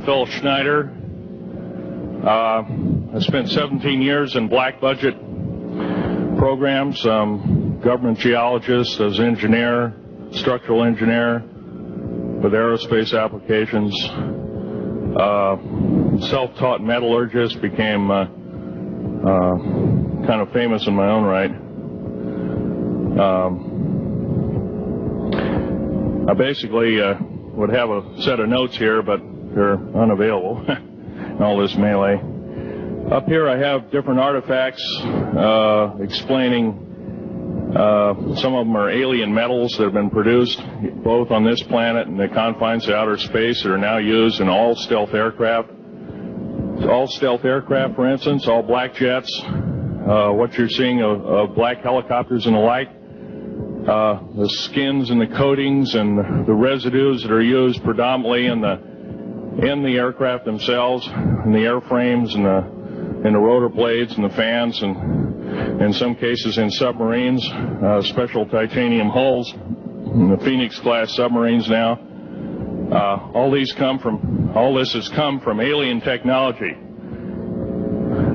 Phil Schneider. I spent 17 years in black budget programs, government geologist, as engineer, structural engineer with aerospace applications. Self-taught metallurgist, became kind of famous in my own right. I basically would have a set of notes here, but they're unavailable in all this melee. Up here I have different artifacts explaining some of them are alien metals that have been produced both on this planet and the confines of outer space that are now used in all stealth aircraft. All stealth aircraft, for instance, all black jets, what you're seeing of black helicopters and the like, the skins and the coatings and the residues that are used predominantly in the aircraft themselves, in the airframes and the rotor blades and the fans, and in some cases in submarines, special titanium hulls in the Phoenix class submarines now. All this has come from alien technology.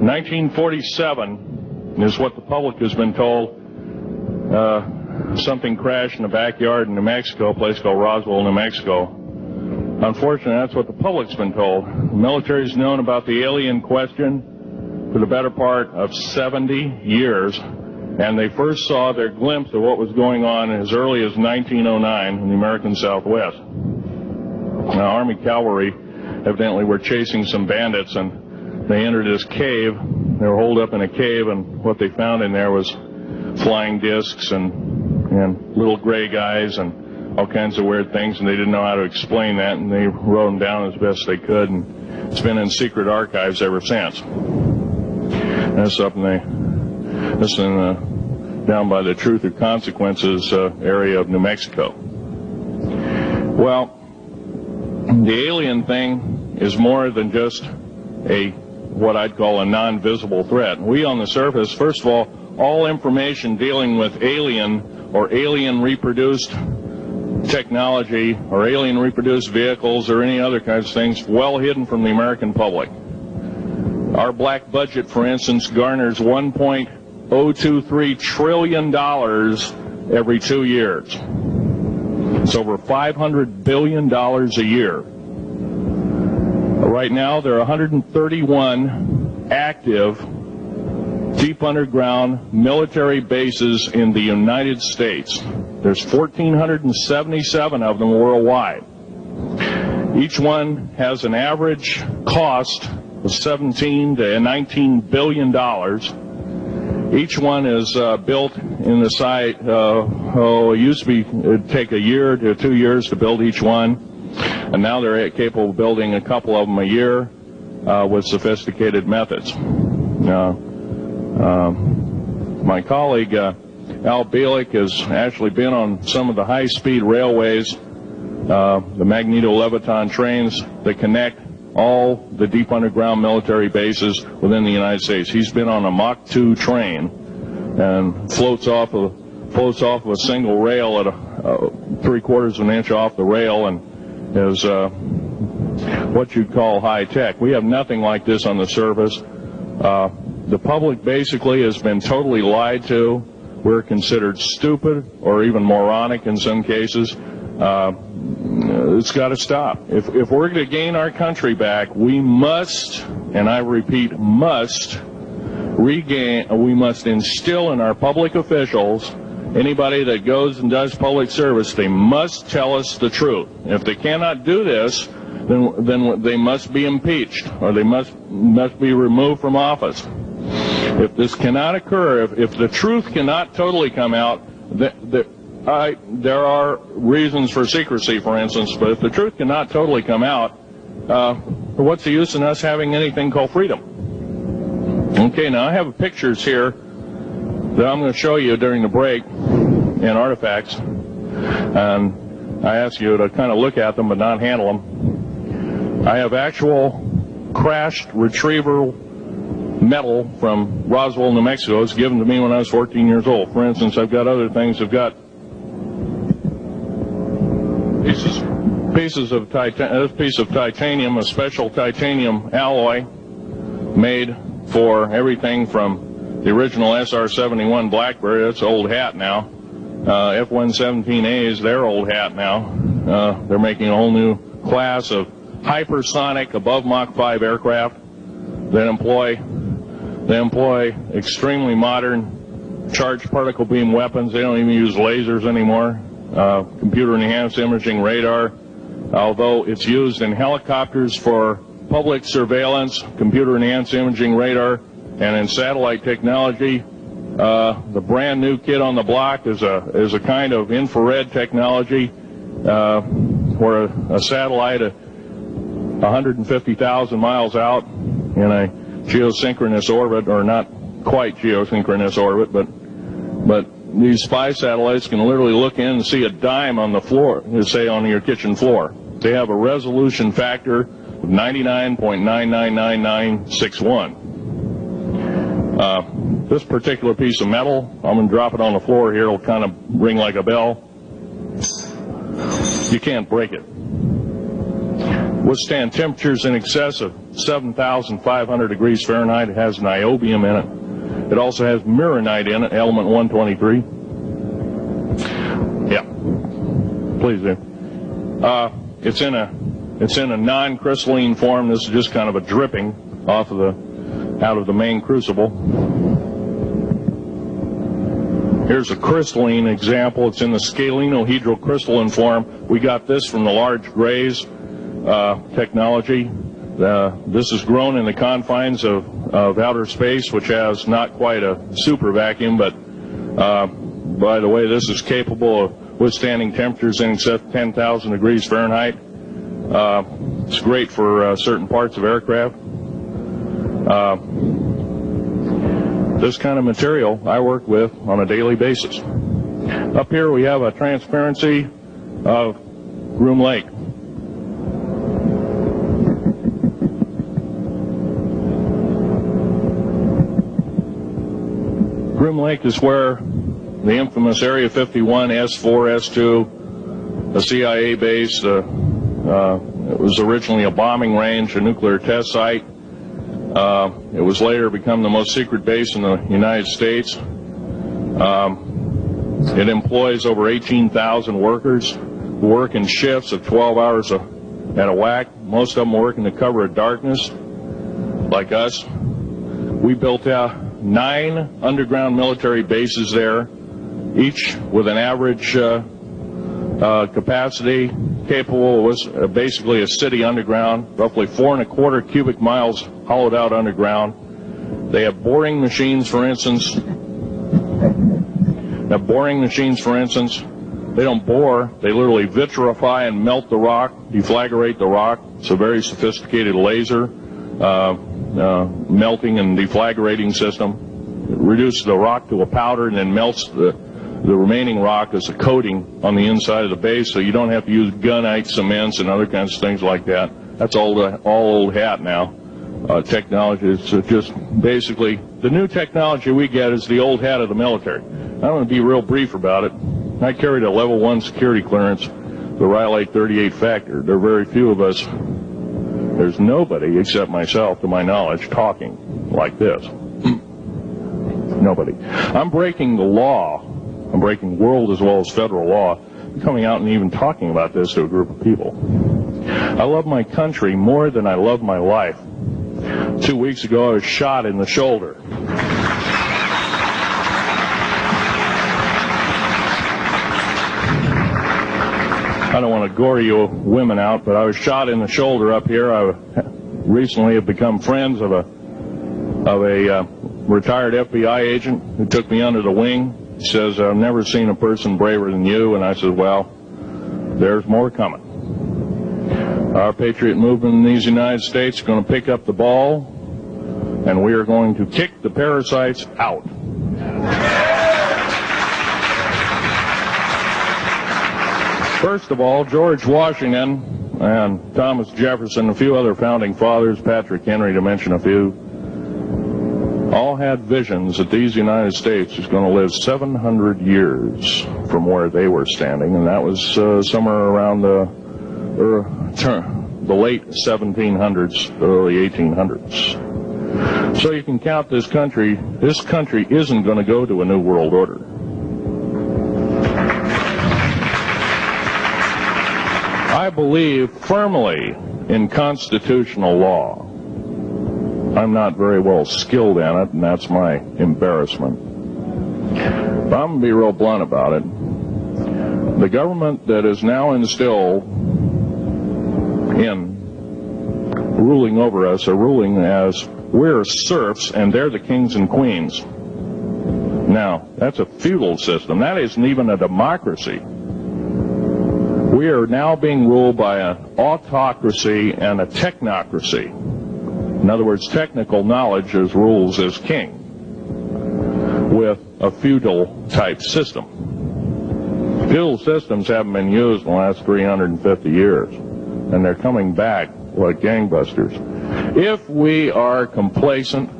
1947 is what the public has been told. Something crashed in the backyard in New Mexico, a place called Roswell, New Mexico. Unfortunately, that's what the public's been told. The military's known about the alien question for the better part of 70 years, and they first saw their glimpse of what was going on as early as 1909 in the American Southwest. Now, Army cavalry evidently were chasing some bandits, and they entered this cave. They were holed up in a cave, and what they found in there was flying discs and little gray guys and all kinds of weird things, and they didn't know how to explain that, and they wrote them down as best they could, and it's been in secret archives ever since. That's up down by the Truth or Consequences area of New Mexico. Well, the alien thing is more than just what I'd call a non-visible threat. We on the surface, first of all information dealing with alien or alien reproduced technology or alien reproduced vehicles or any other kinds of things well hidden from the American public. Our black budget, for instance, garners $1.023 trillion every 2 years. It's over $500 billion a year. Right now, there are 131 active deep underground military bases in the United States. There's 1,477 of them worldwide. Each one has an average cost of $17 to $19 billion. Each one is built in the site. It used to be it'd take a year to 2 years to build each one, and now they're capable of building a couple of them a year with sophisticated methods. My colleague Al Bielek has actually been on some of the high-speed railways, the magneto-leviton trains that connect all the deep underground military bases within the United States. He's been on a Mach 2 train and floats off of a single rail at 3/4 of an inch off the rail, and is what you'd call high-tech. We have nothing like this on the surface. The public basically has been totally lied to. We're considered stupid or even moronic in some cases. It's got to stop. If we're going to gain our country back, we must, and I repeat, must instill in our public officials, anybody that goes and does public service, they must tell us the truth. If they cannot do this, then they must be impeached, or they must be removed from office. If this cannot occur, if the truth cannot totally come out, there are reasons for secrecy, for instance, but if the truth cannot totally come out, what's the use in us having anything called freedom? Okay, now I have pictures here that I'm going to show you during the break in artifacts, and I ask you to kind of look at them but not handle them. I have actual crashed retriever metal from Roswell, New Mexico. It's given to me when I was 14 years old. For instance, I've got other things. I've got This piece of titanium, a special titanium alloy made for everything from the original SR-71 Blackberry, that's old hat now, F-117A is their old hat now. They're making a whole new class of hypersonic above Mach 5 aircraft that employ extremely modern charged particle beam weapons. They don't even use lasers anymore. Computer-enhanced imaging radar, although it's used in helicopters for public surveillance, computer-enhanced imaging radar, and in satellite technology. The brand new kid on the block is a kind of infrared technology where a satellite 150,000 miles out in a geosynchronous orbit, or not quite geosynchronous orbit, but these spy satellites can literally look in and see a dime on the floor, say on your kitchen floor. They have a resolution factor of 99.999961. This particular piece of metal, I'm going to drop it on the floor here, it'll kind of ring like a bell. You can't break it. Withstand temperatures in excess of 7,500 degrees Fahrenheit. It has niobium in it. It also has mironite in it, element 123. Yeah, please do. It's in a non-crystalline form. This is just kind of a dripping out of the main crucible. Here's a crystalline example. It's in the scalenohedral crystalline form. We got this from the large grays technology. This is grown in the confines of outer space, which has not quite a super vacuum, but by the way, this is capable of withstanding temperatures in excess of 10,000 degrees Fahrenheit. It's great for certain parts of aircraft. This kind of material I work with on a daily basis. Up here we have a transparency of Groom Lake. Groom Lake is where the infamous Area 51, S4, S2, a CIA base, it was originally a bombing range, a nuclear test site. It was later become the most secret base in the United States. It employs over 18,000 workers who work in shifts of 12 hours at a whack. Most of them work in the cover of darkness, like us. We built out 9 underground military bases there, each with an average capacity capable of basically a city underground, roughly 4¼ cubic miles hollowed out underground. They have boring machines, for instance. They don't bore, they literally vitrify and melt the rock, deflagrate the rock. It's a very sophisticated laser melting and deflagrating system. It reduces the rock to a powder and then melts the remaining rock as a coating on the inside of the base, so you don't have to use gunite cements and other kinds of things like that. That's all old hat now. Technology is just basically the new technology we get is the old hat of the military. I'm going to be real brief about it. I carried a level 1 security clearance, the Riley 38 factor. There are very few of us. There's nobody except myself, to my knowledge, talking like this. Nobody. I'm breaking the law. I'm breaking world as well as federal law, coming out and even talking about this to a group of people. I love my country more than I love my life. 2 weeks ago, I was shot in the shoulder. I don't want to gore you women out, but I was shot in the shoulder up here. I recently have become friends of a retired FBI agent who took me under the wing. He says, I've never seen a person braver than you. And I said, well, there's more coming. Our patriot movement in these United States is going to pick up the ball, and we are going to kick the parasites out. First of all, George Washington and Thomas Jefferson, a few other founding fathers, Patrick Henry to mention a few, all had visions that these United States is going to live 700 years from where they were standing, and that was somewhere around the the late 1700s, the early 1800s. So you can count this country. This country isn't going to go to a new world order. I believe firmly in constitutional law. I'm not very well skilled in it, and that's my embarrassment. But I'm going to be real blunt about it. The government that is now instilled in ruling over us are ruling as we're serfs and they're the kings and queens. Now, that's a feudal system. That isn't even a democracy. We are now being ruled by an autocracy and a technocracy. In other words, technical knowledge is rules as king with a feudal type system. Feudal systems haven't been used in the last 350 years, and they're coming back like gangbusters. If we are complacent,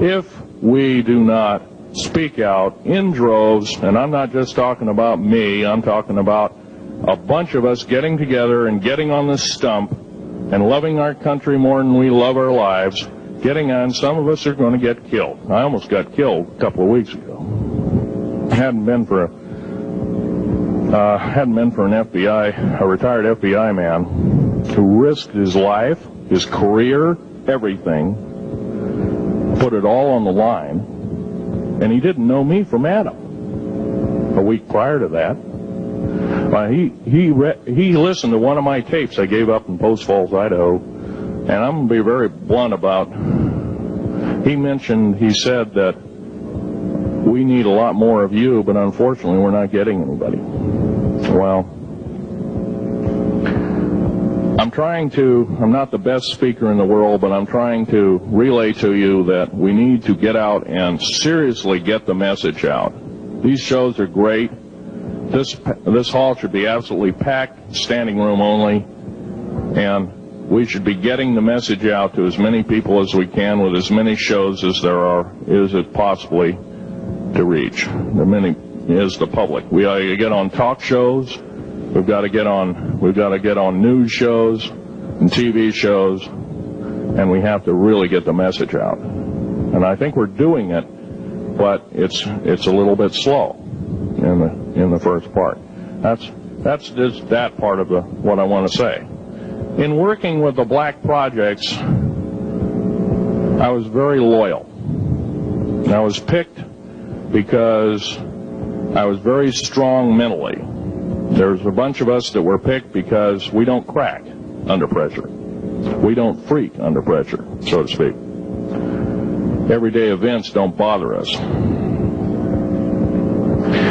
if we do not speak out in droves, and I'm not just talking about me, I'm talking about a bunch of us getting together and getting on the stump and loving our country more than we love our lives, getting on, some of us are going to get killed. I almost got killed a couple of weeks ago. Hadn't been for an FBI, a retired FBI man who risked his life, his career, everything, put it all on the line, and he didn't know me from Adam. A week prior to that, he listened to one of my tapes I gave up in Post Falls, Idaho, and I'm going to be very blunt about. He said that we need a lot more of you, but unfortunately we're not getting anybody. Well, I'm not the best speaker in the world, but I'm trying to relay to you that we need to get out and seriously get the message out. These shows are great. This hall should be absolutely packed, standing room only, and we should be getting the message out to as many people as we can with as many shows as is it possibly to reach. Is the public. We ought to get on talk shows. We've got to get on news shows and TV shows, and we have to really get the message out. And I think we're doing it, but it's a little bit slow in the first part. That's just that part of what I want to say. In working with the black projects, I was very loyal. I was picked because I was very strong mentally. There's a bunch of us that were picked because we don't crack under pressure. We don't freak under pressure, so to speak. Everyday events don't bother us.